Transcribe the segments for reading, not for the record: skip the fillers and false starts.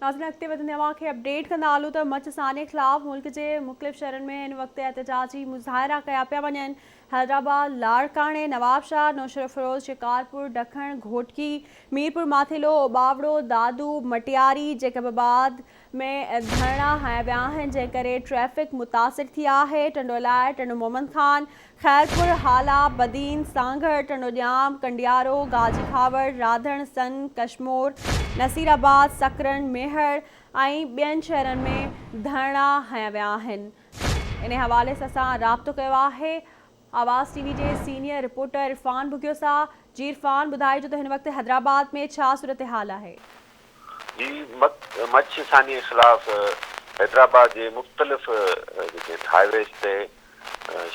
नाज़रीन अॻिते वधंदे अवांखे अपडेट कंदा हलूं त मचसाने ख़िलाफ़ मुल्क जे मुख़्तलिफ़ शहरनि में हिन वक़्तु एहतजाजी मुज़ाहिरा कया पिया वञनि। हैदराबाद, लाड़काणे, नवाबशाह, नौशर फिरोज़, शिकारपुर, ॾखण, घोटकी, मीरपुर माथेलो, ओबावड़ो, दादू, मटियारी, जैकबाबाद में धरना हया विया आहिनि, जंहिं करे ट्रैफ़िक मुतासिर थी आहे। टंडोलाए, टंडो मोहम्मद खान, खैरपुर, हाला, बदीन, सांगड़, टंडोजाम, कंडियारो, गाजी खावर, राधण, सन, कशमोर, नसीराबाद, सकरन, मेहर ऐं ॿियनि शहरनि में धरना हया विया आहिनि। इन हवाले सां असां राब्तो कयो आहे आवाज़ टीवी जे सीनियर रिपोर्टर इरफान भुगियो सां। जी इरफान, ॿुधाइजो त हिन वक़्तु हैदराबाद में छा सूरत हाल आहे? जी मचसानी ख़िलाफ़ हैदराबाद जे मुख़्तलिफ़ जेके हाईवेज़ ते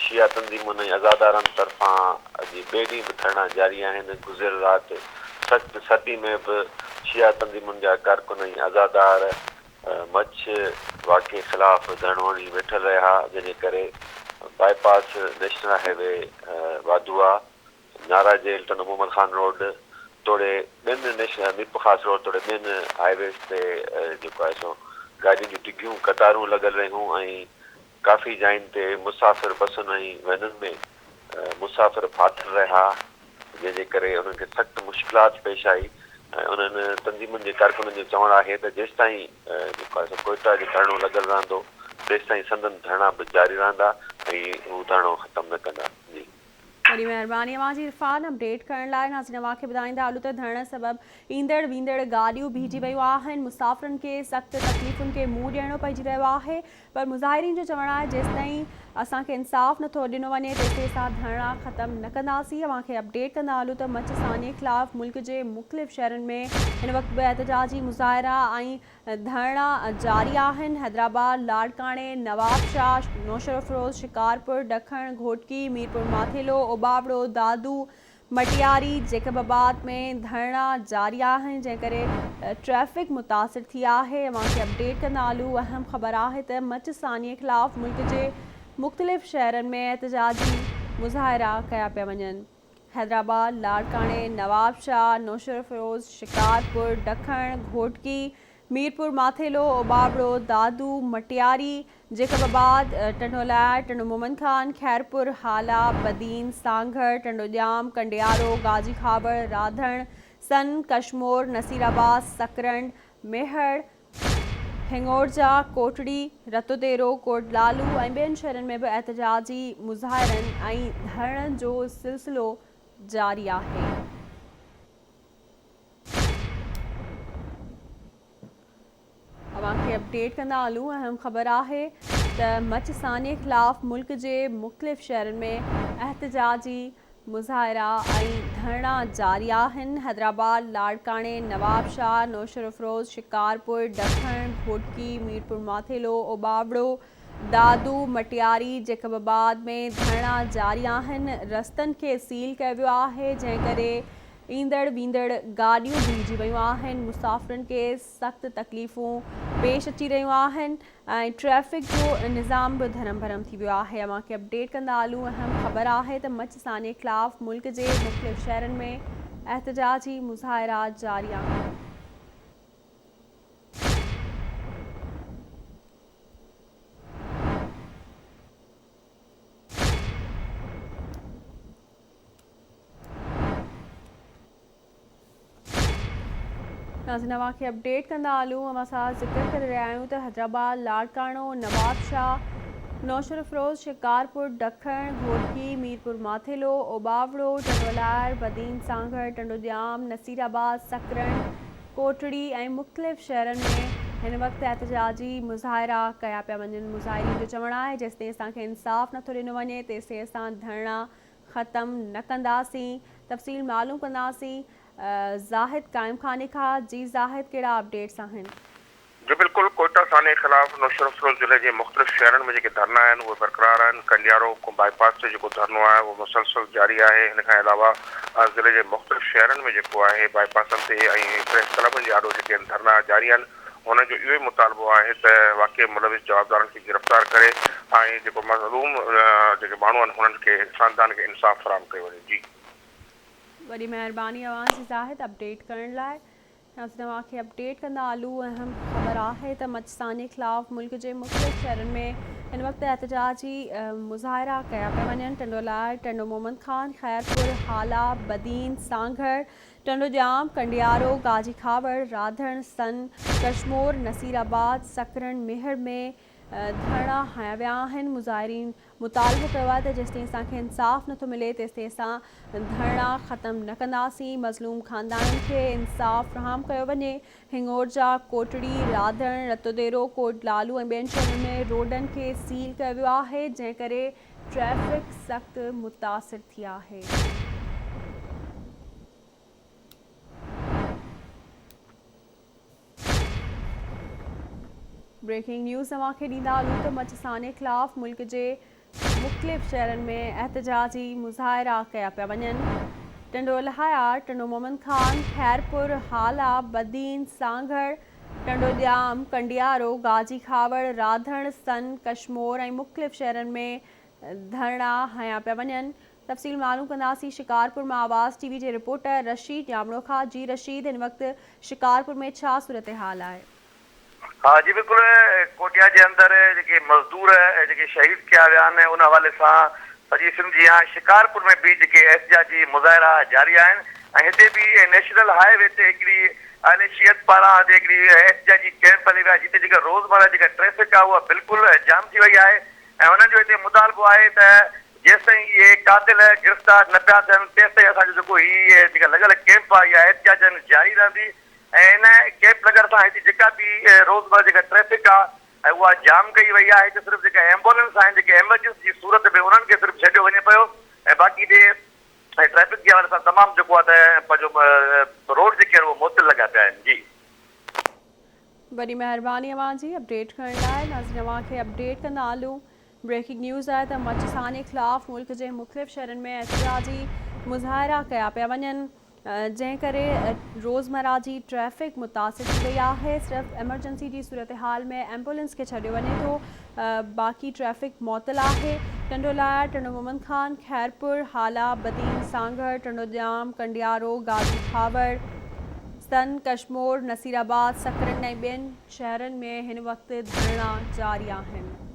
शिया तंज़ीमुनि ऐं अज़ादारनि तरफ़ां अॼु ॿिए ॾींहुं बि धरना जारी आहिनि। गुज़िरियल राति सख़्त सर्दी में बि शिया तंज़ीमुनि जा कारकुन ऐं अज़ादार मछ वाक़े ख़िलाफ़ धरणो हणी वेठल रहिया, जंहिंजे करे बाईपास नेशनल हाईवे वाधूआ, नारा जेल, टंडो मोहम्मद खान रोड तोड़े ॿियनि नेशनल मीरपुर ख़ासि रोड तोड़े ॿियनि हाईवेज़ ते जेको आहे सो गाॾियुनि जूं टिगियूं कतारूं लॻल रहियूं ऐं काफ़ी जायुनि ते मुसाफ़िर बसुनि ऐं वैनुनि में मुसाफ़िर फाथल रहिया, जंहिंजे करे उन्हनि खे सख़्तु मुश्किलात पेश आई। ऐं उन्हनि तंज़ीमुनि जे कारकुननि जो चवणु आहे त जेसिताईं जेको आहे सो कोयटा जो धरणो लॻल रहंदो तेसिताईं संदन धरना बि जारी रहंदा ऐं हू धरणो ख़तमु न कंदा। जी वॾी महिरबानी अवांजी इरफान अपडेट करण लाइ। नाज़रीन अवांखे ॿुधाईंदा हलूं त धरण सबबि ईंदड़ वेंदड़ गाॾियूं बीहिजी वियूं आहिनि। मुसाफ़िरनि खे सख़्तु तकलीफ़ुनि खे मुंहुं ॾियणो पइजी रहियो आहे, पर मुज़ाहिरीन जो चवणु आहे जेसिताईं असांखे इंसाफ़ नथो ॾिनो वञे तेसिताईं असां धरना ख़तमु न कंदासीं। अवांखे अपडेट कंदा हलूं त मचसाने ख़िलाफ़ मुल्क जे मुख़्तलिफ़ शहरनि में हिन वक़्तु बि एहतजाजी मुज़ाहिरा ऐं धरना जारी आहिनि। हैदराबाद, लाड़काणे, नवाबशाह, नौशर फिरोज़, शिकारपुर, ॾखण, घोटकी, मीरपुर माथेलो, ओबावड़ो, दादू, मटियारी, जैकबाबाद में धरना जारी आहिनि, जंहिं करे ट्रैफ़िक मुतासिर थी आहे। अवांखे अपडेट कंदा हलूं अहम ख़बर आहे त मचसानीअ ख़िलाफ़ मुल्क जे मुख़्तलिफ़ शहरनि में एहतजाजी मुज़ाहिरा कया पिया वञनि। हैदराबाद, लाड़काणे, नवाबशाह, नौशर फिरोज़, शिकारपुर, ॾखण, घोटकी, मीरपुर माथेलो, ओबावड़ो, दादू, मटियारी, जैकबाबाद, टंडोलाए, टंडो मोहम्मद खान, खैरपुर, हाला, बदीन, सांगड़, टंडोजाम, कंडियारो, गाजी खावर, राधण, सन, कशमोर, नसीराबाद, सकरन, मेहर, हिंगोरजा, कोटड़ी, रतोतेरो, कोटलालू ऐं ॿियनि शहरनि में बि एहतजाजी मुज़ाहिरनि ऐं धरणनि जो सिलसिलो जारी आहे। अवांखे अपडेट कंदा हलूं अहम ख़बर आहे त मचसाने ख़िलाफ़ मुल्क जे मुख़्तलिफ़ शहरनि में एहतजाजी मुज़ाहिरा ऐं धरना जारी आहिनि। हैदराबाद, लाड़काणे, नवाबशाह, नौशर फिरोज़, शिकारपुर, ॾखण, घोटकी, मीरपुर माथेलो, ओबावड़ो, दादू, मटियारी, जैकबाबाद में धरना जारी आहिनि। रस्तनि खे सील कयो वियो आहे, जंहिं करे ईंदड़ वेंदड़ गाॾियूं बीहिजी वियूं आहिनि। मुसाफ़िरनि खे सख़्तु तकलीफ़ूं पेश अची रहियूं आहिनि ऐं ट्रैफ़िक जो निज़ाम बि धरम भरम थी वियो आहे। अवांखे अपडेट कंदा हलूं अहम ख़बर आहे त मचसाने ख़िलाफ़ मुल्क जे मुख़्तलिफ़ शहरनि में एहतजाजी मुज़ाहिरा जारी आहिनि। नाज़रीन अवांखे अपडेट कंदा हलूं असां ज़िक्र करे रहिया आहियूं त हैदराबाद, लाड़काणो, नवाबशाह, नौशर फिरोज़, शिकारपुर, ॾखण, घोटकी, मीरपुर माथेलो, ओबावड़ो, टंडोलाए, बदीन, सांगड़, टंडोजाम, नसीराबाद, सकरन, कोटड़ी ऐं मुख़्तलिफ़ शहरनि में हिन वक़्तु एहतजाजी मुज़ाहिरा कया पिया वञनि। मुज़ाहिरीन जो चवणु आहे जेसिताईं असांखे इंसाफ़ नथो ॾिनो वञे तेसिताईं असां धरना ख़तमु न कंदासीं। तफ़सील मालूम कंदासीं ज़ाहिद काइम खाने खां। जी ज़ाहिद, कहिड़ा अपडेट्स आहिनि? जी बिल्कुलु, कोयटा थाने ख़िलाफ़ नौशर फिरोज़ ज़िले जे मुख़्तलिफ़ शहरनि में जेके धरना आहिनि उहे बरक़रार आहिनि। कंडियारो बाईपास ते जेको धरनो आहे उहो मुसलसल जारी आहे। हिन खां अलावा ज़िले जे मुख़्तलिफ़ शहरनि में जेको आहे बाईपासनि ते ऐं प्रेस क्लबनि जे आॾो जेके धरना जारी आहिनि, हुन जो इहो ई मुतालबो आहे त वाक़ई मुलविस जवाबदारनि खे गिरफ़्तार करे ऐं जेको मज़लूम जेके माण्हू आहिनि हुननि खे ख़ानदान खे इंसाफ़ फ़राहम कयो वञे। जी वॾी महिरबानी अवांजी ज़ाहिद अपडेट करण लाइ। खे अपडेट कंदा हलूं। अहम ख़बर आहे त मचसानी ख़िलाफ़ मुल्क जे मुख़्तलिफ़ शहरनि में हिन वक़्तु एहतजाजी मुज़ाहिरा कया पिया वञनि। टंडोलाए, टंडो मोहम्मद खान, खैरपुर, हाला, बदीन, सांघड़, टंडो जाम, कंडियारो, गाजी खावड़, राधण, सन, कशमोर, नसीराबाद, सकरन, मेहर में धरना हया विया आहिनि। मुज़ाहिरीन मुतालबो कयो आहे त जेसिताईं असांखे इंसाफ़ नथो मिले तेसिताईं असां धरना ख़त्म न कंदासीं। मज़लूम ख़ानदाननि खे इंसाफ़ फ़राहम कयो वञे। हिंगोरजा, कोटड़ी, राधण, रतोदेरो, कोटलालू ऐं ॿियनि शहरनि में रोडनि खे सील कयो वियो आहे, जंहिं करे ट्रैफ़िक सख़्तु मुतासिर थी आहे। ब्रेकिंग न्यूज़ तव्हांखे ॾींदा हलूं त मचसाने ख़िलाफ़ मुल्क जे मुख़्तलिफ़ शहरनि में एहतजाजी मुज़ाहिरा कया पिया वञनि। टंडोलाया, टंडो मोहम्मद खान, खैरपुर, हाला, बदीन, सांघड़, टंडो जाम, कंडियारो, गाजी खावड़, राधण, सन, कशमोर ऐं मुख़्तलिफ़ शहरनि में धरना हया पिया वञनि। तफ़सील मालूम कंदासीं शिकारपुर मां आवाज़ TV जे रिपोर्टर रशीद यामड़ो खां। जी रशीद, हिन वक़्तु शिकारपुर में छा सूरत हाल आहे? हाँ जी, बिल्कुल कोटिया के अंदर जेके मजदूर जेके शहीद किया विया आहिनि उन हवाले सां सॼी सिंध जी शिकारपुर में भी जेके एहतजाजी मुज़ाहिरा जारी आहिनि ऐं हिते बि नेशनल हाईवे ते हिकिड़ी अहलियत पारां हिकिड़ी एहतजाजी कैंप हली विया जिते जेका रोज़मर्रा जेका ट्रैफिक आहे उहा बिल्कुलु जाम थी वई आहे ऐं उन्हनि जो हिते मुतालबो आहे त जेसिताईं इहे कातिल गिरफ़्तार न पिया थियनि तेसिताईं असांजो जेको हीअ जेका लॻल कैंप आहे इहा एहतजाजनि जारी रहंदी ऐं इन कैंप लॻण सां हिते जेका बि रोज़मर्रा जेका ट्रैफिक आहे उहा जाम कई वई आहे। हिते सिर्फ़ु जेका एम्बुलेंस आहिनि जेके एमरजेंसी जी सूरत में उन्हनि खे सिर्फ़ु छॾियो वञे पियो ऐं बाक़ी हिते ट्रैफिक जे हवाले सां तमामु जेको आहे त पंहिंजो रोड जेके आहिनि उहे मुअत्तल लॻा पिया आहिनि। जी वॾी महिरबानी अव्हांजी अपडेट करण लाइ। नाज़रीन, अव्हांखे अपडेट कंदा हलूं। ब्रेकिंग न्यूज़ आहे त मचसाने ख़िलाफ़ मुल्क जे मुख़्तलिफ़ शहरनि में एहतजाजी मुज़ाहिरा कया पिया वञनि, जंहिं करे रोज़मर्रा जी ट्रैफ़िक मुतासिर थी वई आहे। सिर्फ़ु एमरजेंसी जी सूरत हाल में एम्बुलेंस खे छॾियो वञे थो, बाक़ी ट्रैफ़िक मुअत्तल आहे। टंडोलाया, टंडो मोहम्मद खान, खैरपुर, हाला, बदीन, सांघड़, टंडो जाम, कंडियारो, गाजी खावड़, सन, कशमोर, नसीराबाद, सकरन ऐं ॿियनि शहरनि में हिन वक़्तु धरना जारी आहिनि।